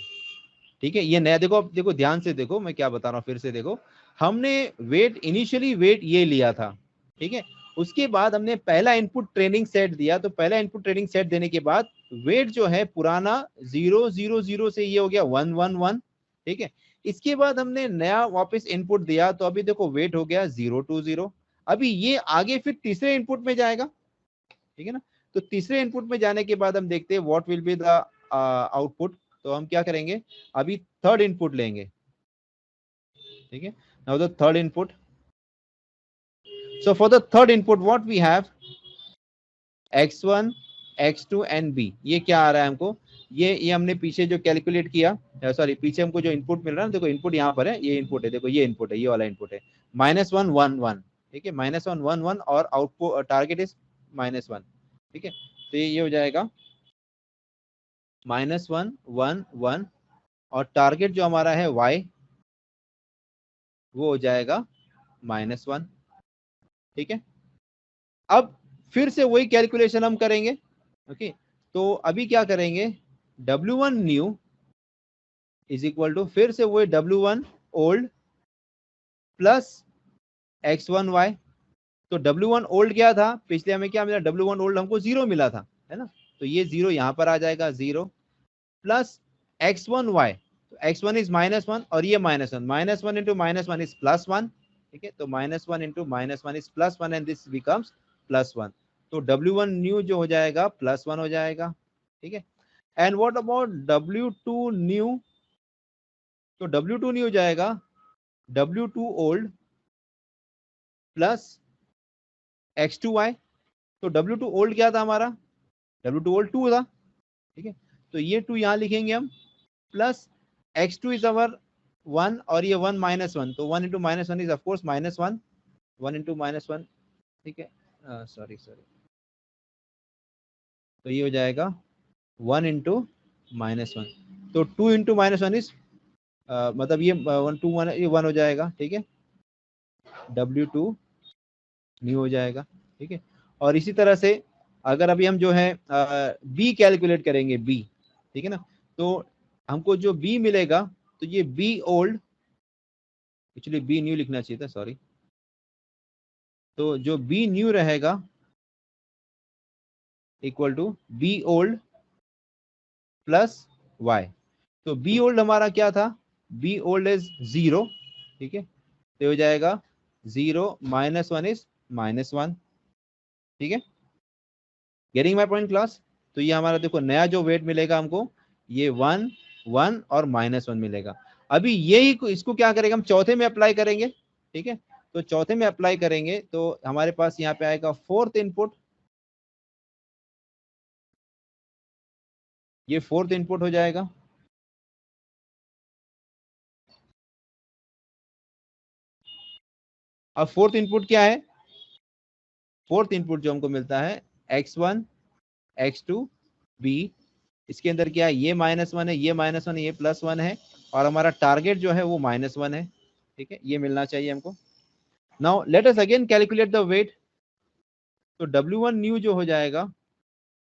ठीक है। ये नया देखो, अब देखो ध्यान से देखो मैं क्या बता रहा हूँ, फिर से देखो, हमने वेट इनिशियली वेट ये लिया था, ठीक है। उसके बाद हमने पहला इनपुट ट्रेनिंग सेट दिया, तो पहला इनपुट ट्रेनिंग सेट देने के बाद वेट जो है पुराना 0 0 0 से ये हो गया 1 1 1, ठीक है। इसके बाद हमने नया वापस इनपुट दिया, तो अभी देखो वेट हो गया 0 2 0। अभी ये आगे फिर तीसरे इनपुट में जाएगा, ठीक है ना। तो तीसरे इनपुट में जाने के बाद हम देखते हैं what will be the output. तो हम क्या करेंगे, अभी थर्ड इनपुट लेंगे, ठीक है। Now the third input, so for the third input what we have X1 X2 and B। ये क्या आ रहा है हमको, ये हमने पीछे जो कैलकुलेट किया, सॉरी पीछे हमको जो इनपुट मिल रहा है, देखो इनपुट यहाँ पर है, ये इनपुट है, देखो ये इनपुट है, ये वाला इनपुट है -1 1 1, ठीक है, -1 1 1 और आउटपुट टारगेट इज -1, ठीक है। तो ये हो जाएगा -1 1 1 और टारगेट जो हमारा है Y वो हो जाएगा -1, ठीक है। अब फिर से वही कैलकुलेशन हम करेंगे, ओके। तो अभी क्या करेंगे, W1 new is equal to फिर से वही W1 old plus X1 Y। तो W1 ओल्ड क्या था, पिछले हमें क्या मिला, W1 ओल्ड हमको 0 मिला था, है ना। तो ये 0 यहां पर आ जाएगा, 0 प्लस X1 Y। तो X1 इज -1 और ये -1, -1 इंटू -1 इज +1, ठीक है। तो -1 into -1 is +1 and this becomes +1। तो W1 न्यू जो हो जाएगा +1 हो जाएगा, ठीक है। And what about W2 new, तो W2 न्यू हो जाएगा W2 ओल्ड प्लस X2Y। तो W2 ओल्ड क्या था हमारा, W2 ओल्ड 2 था, ठीक है। तो ये 2 यहां लिखेंगे हम, प्लस X2 इज अवर 1 और ये 1 -1, तो 1 इंटू -1 इज ऑफकोर्स -1, 1 इंटू -1, ठीक है, सॉरी तो ये हो जाएगा 1 इंटू -1, तो 2 इंटू -1 इज मतलब ये 1 2 1 ये 1 हो जाएगा, ठीक है। W2 न्यू हो जाएगा, ठीक है। और इसी तरह से अगर अभी हम जो है बी कैलकुलेट करेंगे, बी, ठीक है ना, तो हमको जो बी मिलेगा, तो ये B old, actually B new लिखना चाहिए था, सॉरी, तो जो बी न्यू रहेगा equal to B old plus y. तो बी ओल्ड हमारा क्या था, बी ओल्ड इज 0, ठीक है, तो हो जाएगा 0 -1 इज -1, ठीक है, गेटिंग माई पॉइंट क्लास। तो ये हमारा देखो नया जो वेट मिलेगा हमको, ये 1 1 और -1 मिलेगा। अभी यही इसको क्या करेंगे, हम चौथे में अप्लाई करेंगे, ठीक है, तो चौथे में अप्लाई करेंगे तो हमारे पास यहाँ पे आएगा फोर्थ इनपुट, ये फोर्थ इनपुट हो जाएगा, अब फोर्थ इनपुट क्या है, फोर्थ इनपुट जो हमको मिलता है x1 x2 b, इसके अंदर क्या है, ये -1 है, ये -1 है, ये +1 है, और हमारा टारगेट जो है वो -1 है, ठीक है, ये मिलना चाहिए हमको। Now let us again calculate the weight. तो W1 न्यू जो हो जाएगा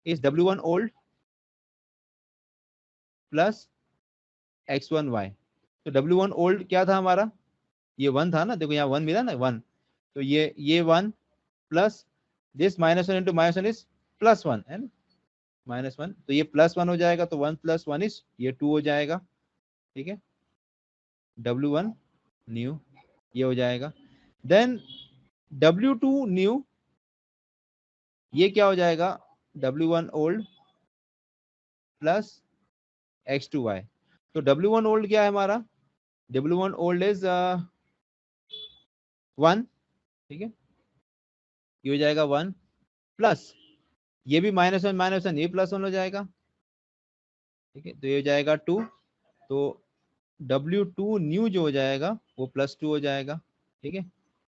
इस W1 ओल्ड प्लस x1y। तो W1 ओल्ड क्या था हमारा, ये 1 था ना, देखो यहाँ 1 मिला ना, 1, तो ये 1 प्लस दिस -1 इंटू -1 इज +1 है ना, -1, तो ये +1 हो जाएगा, तो 1 + 1 इज ये 2 हो जाएगा, ठीक है, W1 न्यू ये हो जाएगा। देन W2 न्यू ये क्या हो जाएगा, W1 ओल्ड प्लस x2y। तो W1 ओल्ड क्या है हमारा, W1 ओल्ड इज 1, ठीक है, ये हो जाएगा 1 प्लस ये भी -1 ये +1 हो जाएगा, ठीक है, तो ये हो जाएगा 2, तो W2 न्यू जो हो जाएगा वो +2 हो जाएगा, ठीक है।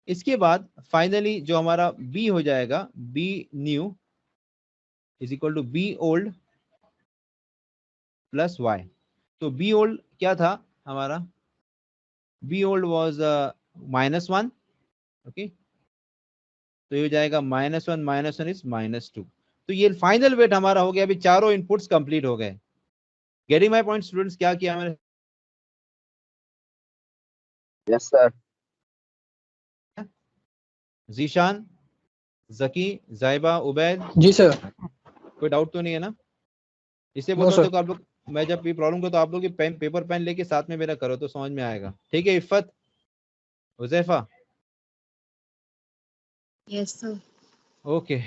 इसके बाद फाइनली जो हमारा B हो जाएगा, B new is equal to B old plus y। तो B ओल्ड क्या था हमारा, B ओल्ड वाज -1, ओके, तो ये हो जाएगा -1 इज -2। तो ये फाइनल वेट हमारा हो गया, अभी चारों इनपुट्स कंप्लीट हो गए। गेटिंग माय पॉइंट स्टूडेंट्स, क्या किया मैंने, यस सर। जीशान, जकी, जाइबा, उबैद, जी सर। कोई डाउट तो नहीं है ना? इसे नो बोलता सर। देखो आप लोग, मैं जब भी प्रॉब्लम को तो आप लोग की पेन पेपर पेन लेके साथ में मेरा करो तो समझ में आएगा, ठीक है। Iffat, Huzaifa, Yes, sir. Okay,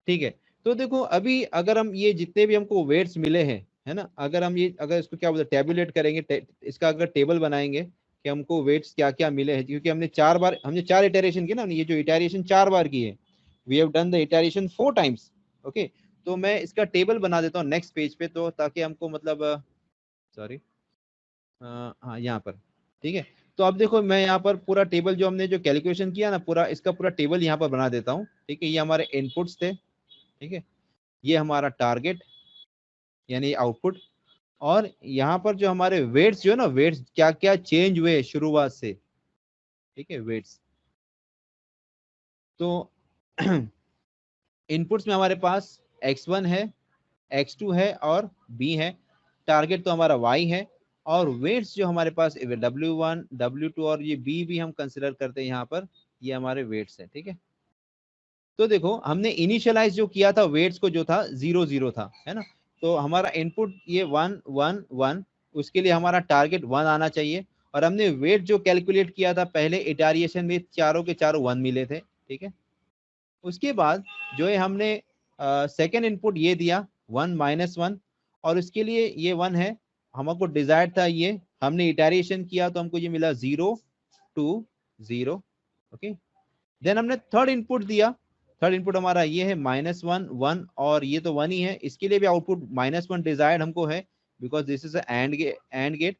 ठीक है। तो देखो अभी अगर हम ये जितने भी हमको वेट्स मिले हैं, है ना, अगर हम ये अगर इसको क्या बोलते हैं टेबुलेट करेंगे, इसका अगर टेबल बनाएंगे कि हमको वेट्स क्या क्या मिले हैं, क्योंकि हमने 4 इटरेशन की ना, ये जो इटरेशन 4 बार की है, we have done the iteration 4 times, okay. तो मैं इसका टेबल बना देता हूँ नेक्स्ट पेज पे, तो ताकि हमको मतलब सॉरी, हाँ यहाँ पर, ठीक है। तो अब देखो मैं यहाँ पर पूरा टेबल जो हमने जो कैलकुलेशन किया ना, पूरा इसका पूरा टेबल यहाँ पर बना देता हूँ, ठीक है। ये हमारे इनपुट्स थे, ठीक है, ये हमारा टारगेट यानी आउटपुट, और यहाँ पर जो हमारे वेट्स जो है ना, वेट्स क्या क्या चेंज हुए शुरुआत से, ठीक है, वेट्स। तो इनपुट्स में हमारे पास x1 है, x2 है और b है, टारगेट तो हमारा y है, और वेट्स जो हमारे पास W1 W2 और ये b भी हम कंसिडर करते हैं यहाँ पर, ये हमारे वेट्स है, ठीक है। तो देखो हमने इनिशियलाइज जो किया था वेट्स को, जो था 0 0 था, है ना, तो हमारा इनपुट ये 1 1 1, उसके लिए हमारा टारगेट 1 आना चाहिए, और हमने वेट जो कैलकुलेट किया था पहले इटरेशन में, चारों के चारों 1 मिले थे, ठीक है। उसके बाद जो है हमने सेकेंड इनपुट ये दिया 1 -1, और उसके लिए ये 1 है, हमको डिजायर्ड था ये, हमने इटरेशन किया तो हमको ये मिला 0 2 0, ओके। देन हमने थर्ड इनपुट दिया, थर्ड इनपुट हमारा ये है -1 1, और ये तो 1 ही है, इसके लिए भी आउटपुट -1 डिजायर्ड हमको है, because this is and gate.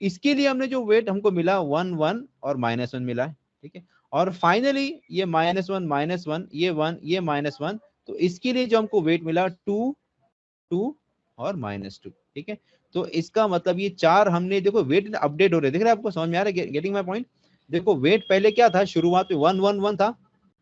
इसके लिए हमने जो वेट हमको मिला 1 1 और -1 मिला है, ठीक है। और फाइनली ये -1 ये 1 ये -1, तो इसके लिए जो हमको वेट मिला 2 2 और -2, ठीक है। तो इसका मतलब ये 4 हमने, देखो वेट अपडेट हो रहे, देख रहे हैं आपको, समझ में आ रहा है, गेटिंग माय पॉइंट। देखो वेट पहले क्या था, शुरुआत में 1 1 1 था,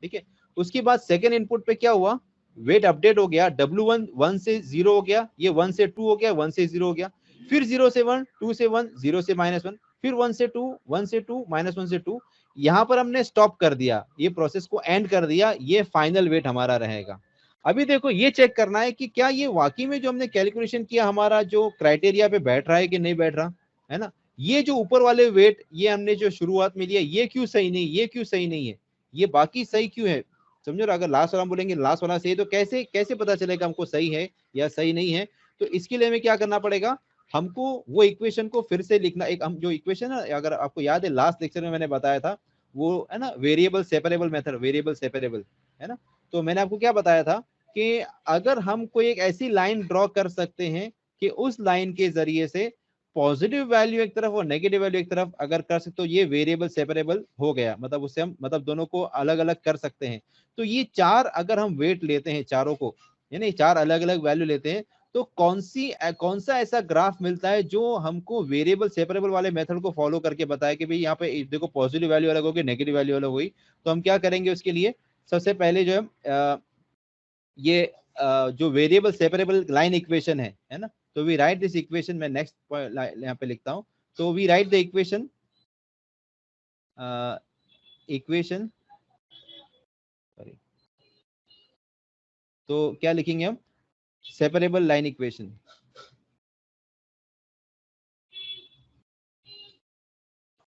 ठीक है। उसके बाद सेकेंड इनपुट पे क्या हुआ, वेट अपडेट हो गया, W1 1 से 0 हो गया, ये 1 से 2 हो गया, 1 से 0 हो गया, फिर 0 से 1, 2 से 1, 0 से -1, फिर 1 से 2, 1 से 2, -1 से 2, यहां पर हमने स्टॉप कर दिया, ये प्रोसेस को एंड कर दिया, ये फाइनल वेट हमारा रहेगा। अभी देखो ये चेक करना है कि क्या ये वाकई में जो हमने कैलकुलेशन किया हमारा जो क्राइटेरिया पे बैठ रहा है कि नहीं बैठ रहा है ना। ये जो ऊपर वाले वेट ये हमने जो शुरुआत में लिया ये क्यों सही नहीं, ये क्यों सही नहीं है, ये बाकी सही क्यों है, समझो। अगर लास्ट वाला बोलेंगे लास्ट वाला सही है तो कैसे कैसे पता चलेगा हमको सही है या सही नहीं है। तो इसके लिए हमें क्या करना पड़ेगा, हमको वो इक्वेशन को फिर से लिखना। एक हम जो इक्वेशन है, अगर आपको याद है लास्ट लेक्चर में मैंने बताया था, वो है ना variable separable method, variable separable है ना। तो मैंने आपको क्या बताया था कि अगर हम कोई एक ऐसी लाइन ड्रॉ कर सकते हैं कि उस लाइन के जरिए से पॉजिटिव वैल्यू एक तरफ और नेगेटिव वैल्यू एक तरफ अगर कर सकते, तो ये वेरिएबल सेपरेबल हो गया, मतलब उससे हम मतलब दोनों को अलग अलग कर सकते हैं। तो ये चार अगर हम वेट लेते हैं चारों को, यानी चार अलग अलग वैल्यू लेते हैं, तो कौन सा ऐसा ग्राफ मिलता है जो हमको वेरिएबल सेपरेबल वाले मेथड को फॉलो करके बताए कि भाई यहाँ पे देखो पॉजिटिव वैल्यू अलग होगी, नेगेटिव वैल्यू अलग हुई। तो हम क्या करेंगे उसके लिए, सबसे पहले जो है ये जो वेरिएबल सेपरेबल लाइन इक्वेशन है ना। तो वी राइट दिस इक्वेशन, मैं नेक्स्ट यहाँ पे लिखता हूं। तो we write the equation, equation sorry, तो क्या लिखेंगे हम, सेपरेबल लाइन इक्वेशन।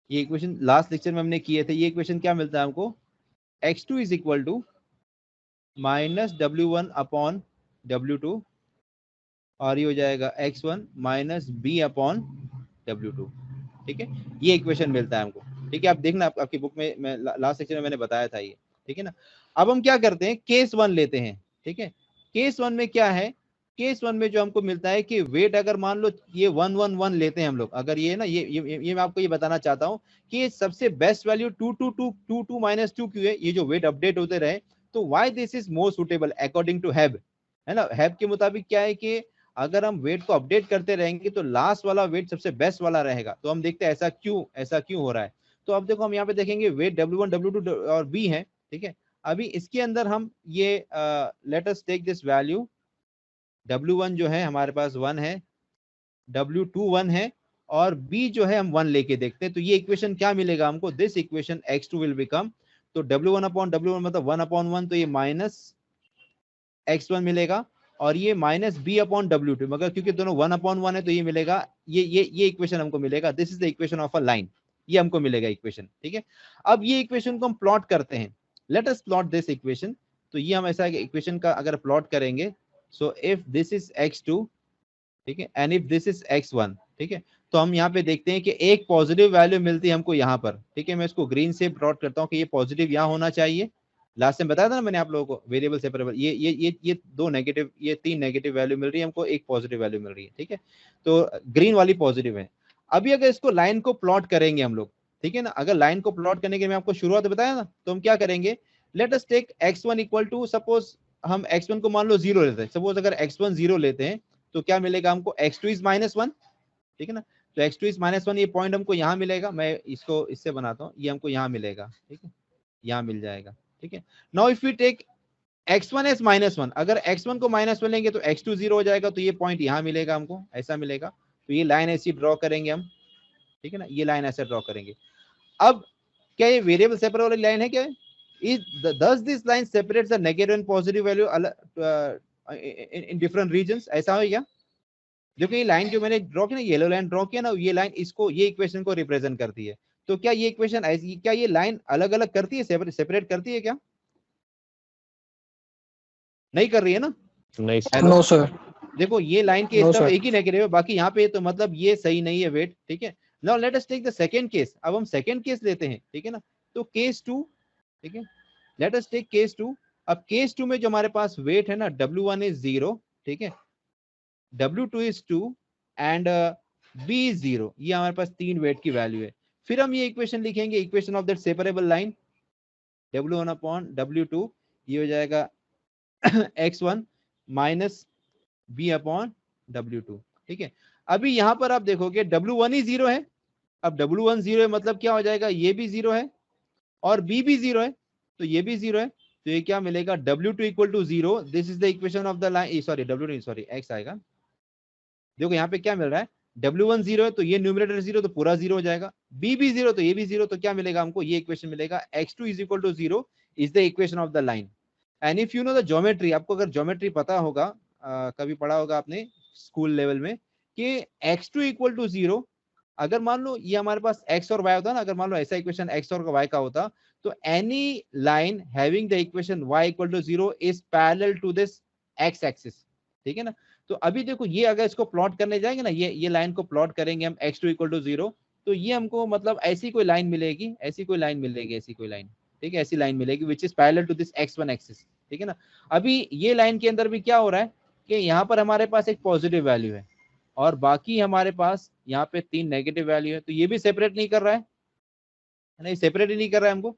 ये इक्वेशन लास्ट लेक्चर में हमने किए थे। ये इक्वेशन क्या मिलता है हमको, x2 is equal to -w1 upon w2, और ये हो जाएगा x1 minus b upon w2। ठीक है, ये इक्वेशन मिलता है हमको। ठीक है, आप देखना आपकी बुक में, मैं लास्ट सेक्शन में मैंने बताया था ये। ठीक है ना। अब हम क्या करते हैं, केस 1 लेते हैं। ठीक है, केस 1 में क्या है, केस 1 में जो हमको मिलता है कि वेट अगर मान लो ये 1 1 1 लेते हैं हम लोग, अगर ये ना ये मैं आपको ये बताना चाहता हूँ कि ये सबसे बेस्ट वैल्यू 2 2 2 2 2 -2 क्यों है, ये जो वेट अपडेट होते रहे, तो why this is more suitable according to Hebb, है ना। हैब के मुताबिक क्या है कि अगर हम वेट को अपडेट करते रहेंगे तो लास्ट वाला वेट सबसे बेस्ट वाला रहेगा। तो हम देखते हैं ऐसा क्यों हो रहा है। तो अब देखो हम यहाँ पे देखेंगे वेट W1 W2 और B है। ठीक है, अभी इसके अंदर हम ये let us take this value, W1 जो है हमारे पास 1 है, W2 1 है, और B जो है हम 1 लेके देखते हैं। तो ये इक्वेशन क्या मिलेगा हमको, this equation x2 will become, तो W1 अपॉन W1 मतलब 1 अपॉन 1, तो ये माइनस x1 मिलेगा, और ये माइनस b अपॉन W2, मगर क्योंकि दोनों 1 अपॉन 1 है तो ये मिलेगा, ये इक्वेशन हमको मिलेगा। This is the equation of a line, ये हमको मिलेगा इक्वेशन। ठीक है, अब ये इक्वेशन को हम प्लॉट करते हैं, let us plot this equation. तो ये हम ऐसा इक्वेशन का अगर प्लॉट करेंगे, so if this is x2, ठीक है, and if this is x1, ठीक है, तो हम यहाँ पे देखते हैं कि एक पॉजिटिव वैल्यू मिलती है हमको यहाँ पर। ठीक है, मैं इसको ग्रीन से प्लॉट करता हूँ कि ये पॉजिटिव यहाँ होना चाहिए। लास्ट टाइम बताया था ना मैंने आप लोगों को, वेरिएबल सेपरेबल, ये दो नेगेटिव, ये तीन नेगेटिव वैल्यू मिल रही है हमको, एक पॉजिटिव वैल्यू मिल रही है। ठीक है, तो ग्रीन वाली पॉजिटिव है। अभी अगर इसको लाइन को प्लॉट करेंगे हम लोग, ठीक है ना, अगर लाइन को प्लॉट करने के मैं आपको शुरुआत बताया ना, तो हम क्या करेंगे, let us take x1 equal to, suppose हम x1 को मान लो 0 लेते हैं, सपोज अगर x1 0 लेते हैं तो क्या मिलेगा हमको, x2 इज -1। ठीक है ना, तो x2 इज -1, ये पॉइंट हमको यहाँ मिलेगा, मैं इसको इससे बनाता हूँ, ये हमको यहाँ मिलेगा। ठीक है, यहाँ मिल जाएगा। ठीक है, now if we take x1 as -1, अगर x1 को -1 लेंगे तो x2 0 हो जाएगा, तो ये पॉइंट यहाँ मिलेगा हमको, ऐसा मिलेगा। तो ये लाइन ऐसी ड्रॉ करेंगे हम। ठीक है ना, ये लाइन ऐसे ड्रॉ करेंगे। अब क्या ये वेरिएबल सेपरेबल वाली लाइन है क्या, does this line separates the negative and positive value in different regions, ऐसा हो क्या। देखो ये लाइन जो मैंने ड्रॉ किया ना, येलो लाइन ड्रॉ किया ना, ये लाइन इसको, ये इक्वेशन को रिप्रेजेंट करती है। तो क्या ये इक्वेशन ऐसी, क्या ये लाइन अलग अलग करती है, सेपरेट करती है क्या, नहीं कर रही है ना। नहीं सर। Hello no sir. देखो ये लाइन के No, इस तरफ sir. एक ही नेगेटिव है, बाकी यहाँ पे तो मतलब ये सही नहीं है वेट। ठीक है, now let us take the second case. अब हम सेकंड केस लेते हैं। ठीक है ना, तो केस 2, ठीक है, लेट अस टेक केस 2। अब केस 2 में जो हमारे पास वेट है ना, W1 इज 0, ठीक है, W2 is 2 and B is 0, ये हमारे पास तीन वेट की वैल्यू है। फिर हम ये इक्वेशन लिखेंगे, equation of that separable line, W1 upon W2, ये हो जाएगा x1 minus b upon W2। ठीक है, अभी यहां पर आप देखोगे W1 ही 0 है। अब W1 0 है मतलब क्या हो जाएगा, ये भी 0 है और b भी 0 है, तो ये भी 0 है। तो ये क्या मिलेगा, W2 equal to 0, this is the equation of the line, sorry W2 sorry x आएगा। देखो यहाँ पे क्या मिल रहा है, W1 0 है तो ये न्यूमरेटर 0 तो पूरा 0 हो जाएगा, B भी 0 तो ये भी 0, तो क्या मिलेगा हमको, ये इक्वेशन मिलेगा, x2 is equal to 0 is the equation of the line. And if you know the geometry, आपको अगर ज्योमेट्री पता होगा, कभी पढ़ा होगा आपने स्कूल लेवल में कि x2 इक्वल टू 0, अगर मान लो ये हमारे पास x और y होता ना, अगर मान लो ऐसा इक्वेशन x और y का होता, तो any line having the equation y equal to 0 is parallel to this x axis, ठीक है ना। तो अभी देखो ये अगर इसको प्लॉट करने जाएंगे ना, ये लाइन को प्लॉट करेंगे हम x2 इक्वल टू 0, तो ये हमको मतलब ऐसी कोई लाइन मिलेगी, ऐसी कोई लाइन मिलेगी, ऐसी कोई लाइन, ठीक है, ऐसी लाइन मिलेगी which is parallel to this x1 axis, ठीक है ना। अभी ये लाइन के अंदर भी क्या हो रहा है कि यहाँ पर हमारे पास एक पॉजिटिव वैल्यू है और बाकी हमारे पास यहाँ पे 3 नेगेटिव वैल्यू है, तो ये भी सेपरेट नहीं कर रहा है ना, ये सेपरेट ही नहीं कर रहा है हमको,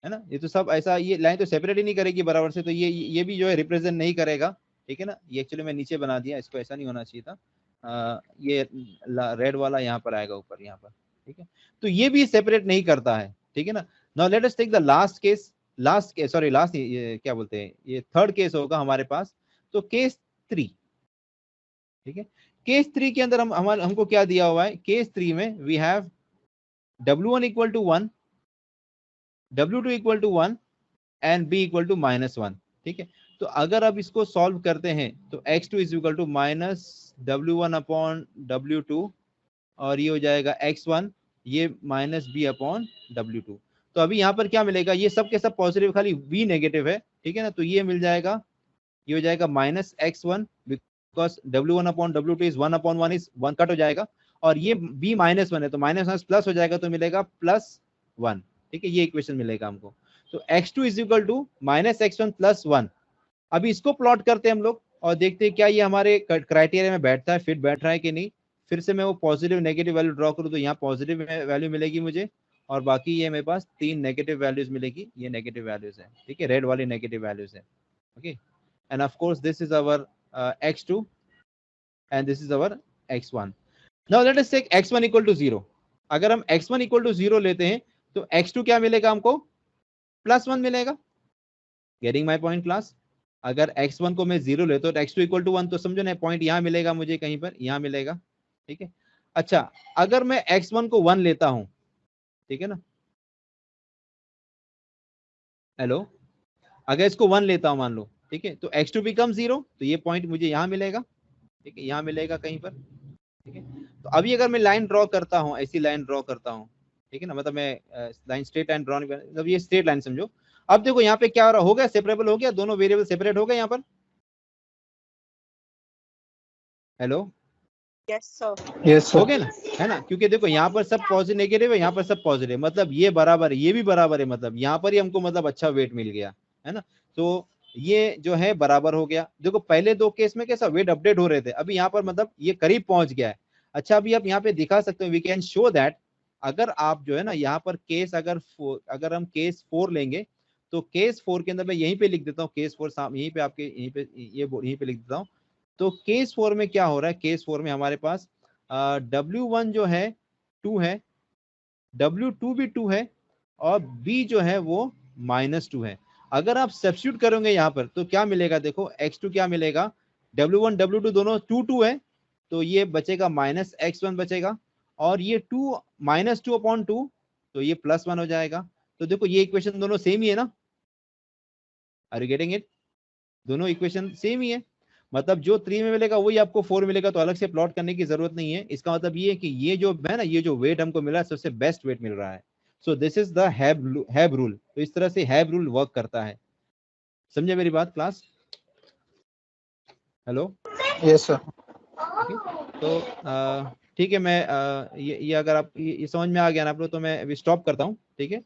है ना। ये तो सब ऐसा, ये लाइन तो सेपरेट ही नहीं करेगी बराबर से, तो ये भी जो है रिप्रेजेंट नहीं करेगा, ठीक है ना। ये एक्चुअली मैं नीचे बना दिया, इसको ऐसा नहीं होना चाहिए था, ये रेड वाला यहाँ पर आएगा ऊपर, यहाँ पर, ठीक है। तो ये भी सेपरेट नहीं करता है, ठीक है ना। Now let us take the last case, sorry last ये क्या बोलते हैं, ये थर्ड केस होगा हमारे पास, तो केस 3, ठीक है। केस 3 के अंदर हमको क्या दिया हुआ है, केस 3 में we have W1 equal to 1, W2 equal to 1 and B equal to -1, ठीक है। तो अगर अब इसको सॉल्व करते हैं तो x2 is equal to -W1 upon W2 और ये हो जाएगा x1, ये -B अपॉन W2। तो अभी यहाँ पर क्या मिलेगा, ये सब के सब पॉजिटिव, खाली B नेगेटिव है, ठीक है ना। तो ये मिल जाएगा, ये हो जाएगा -x1 because W1 upon W2 is 1 upon 1 is 1 cut हो जाएगा, और ये B -1 है तो -1 प्लस हो जाएगा तो मिलेगा +1, ठीक है। ये इक्वेशन मिलेगा हमको। तो x2 is equal to -x1 + 1। अभी इसको प्लॉट करते हैं हम लोग और देखते हैं क्या ये हमारे क्राइटेरिया में बैठता है, फिट बैठ रहा है कि नहीं। फिर से मैं वो पॉजिटिव नेगेटिव वैल्यू ड्रॉ करूँ तो यहाँ पॉजिटिव वैल्यू मिलेगी मुझे, और बाकी ये मेरे पास 3 नेगेटिव वैल्यूज मिलेगी, ये नेगेटिव वैल्यूज है, ठीक है, रेड वाली नेगेटिव वैल्यूज है, okay. And of course this is our x2 and this is our x1। Now let us take x1 equal to 0। अगर हम x1 इक्वल टू 0 लेते हैं तो x2 क्या मिलेगा हमको, +1 मिलेगा। Getting my point class. अगर x1 को मैं 0 लेता हूँ तो x2 इक्वल टू 1, तो समझो ना पॉइंट यहाँ मिलेगा मुझे, कहीं पर यहाँ मिलेगा, ठीक है। अच्छा, अगर मैं x1 को 1 लेता हूं, ठीक है ना, हेलो, अगर इसको 1 लेता हूं मान लो, ठीक है, तो x2 बिकम 0, तो ये पॉइंट मुझे यहाँ मिलेगा, ठीक है, यहाँ मिलेगा कहीं पर, ठीक है। तो अभी अगर मैं लाइन ड्रॉ करता हूँ, ऐसी लाइन ड्रॉ करता हूँ, ठीक है ना, मतलब मैं लाइन स्ट्रेट लाइन ड्रॉ नहीं, मतलब ये स्ट्रेट लाइन समझो। अब देखो यहाँ पे क्या हो रहा, हो गया सेपरेबल, हो गया, दोनों वेरिएबल सेपरेट हो गए यहाँ पर, हेलो, Yes, sir. यस हो सर। गए ना, है ना, क्योंकि देखो यहाँ पर सब पॉजिटिव नेगेटिव है, यहाँ पर सब पॉजिटिव, मतलब ये बराबर है, ये भी बराबर है, मतलब यहाँ पर ही हमको मतलब अच्छा वेट मिल गया, है ना। तो ये जो है बराबर हो गया। देखो पहले दो केस में कैसा वेट अपडेट हो रहे थे, अभी यहाँ पर मतलब ये करीब पहुंच गया है। अच्छा, अभी आप यहाँ पे दिखा सकते हो, वी कैन शो दैट, अगर आप जो है ना यहाँ पर केस अगर हम केस 4 लेंगे, तो केस 4 के अंदर मैं यहीं पे लिख देता हूँ, केस 4 यहीं पे आपके यहीं पे लिख देता हूँ। तो केस 4 में क्या हो रहा है, केस 4 में हमारे पास W1 जो है 2 है, W2 भी 2 है, और B जो है वो -2 है। अगर आप सब्स्टिट्यूट करोगे यहाँ पर तो क्या मिलेगा, देखो x2 क्या मिलेगा, W1 W2 दोनों 2 है, तो ये बचेगा -x1 बचेगा, और ये 2 -2/2, तो ये +1 हो जाएगा। तो देखो ये इक्वेशन दोनों सेम ही है ना, आर यू गेटिंग इट, दोनों इक्वेशन सेम ही है, मतलब जो 3 में मिलेगा वही आपको 4 मिलेगा, तो अलग से प्लॉट करने की जरूरत नहीं है। इसका मतलब ये है कि ये जो है ना, ये जो वेट हमको मिला है सबसे बेस्ट वेट मिल रहा है। So this is the Hebb rule. तो इस तरह से हैब रूल वर्क करता है, समझे मेरी बात क्लास, हेलो, यस सर। तो ठीक है, मैं ये अगर आप ये समझ में आ गया ना आप लोग, तो मैं अभी स्टॉप करता हूँ, ठीक है।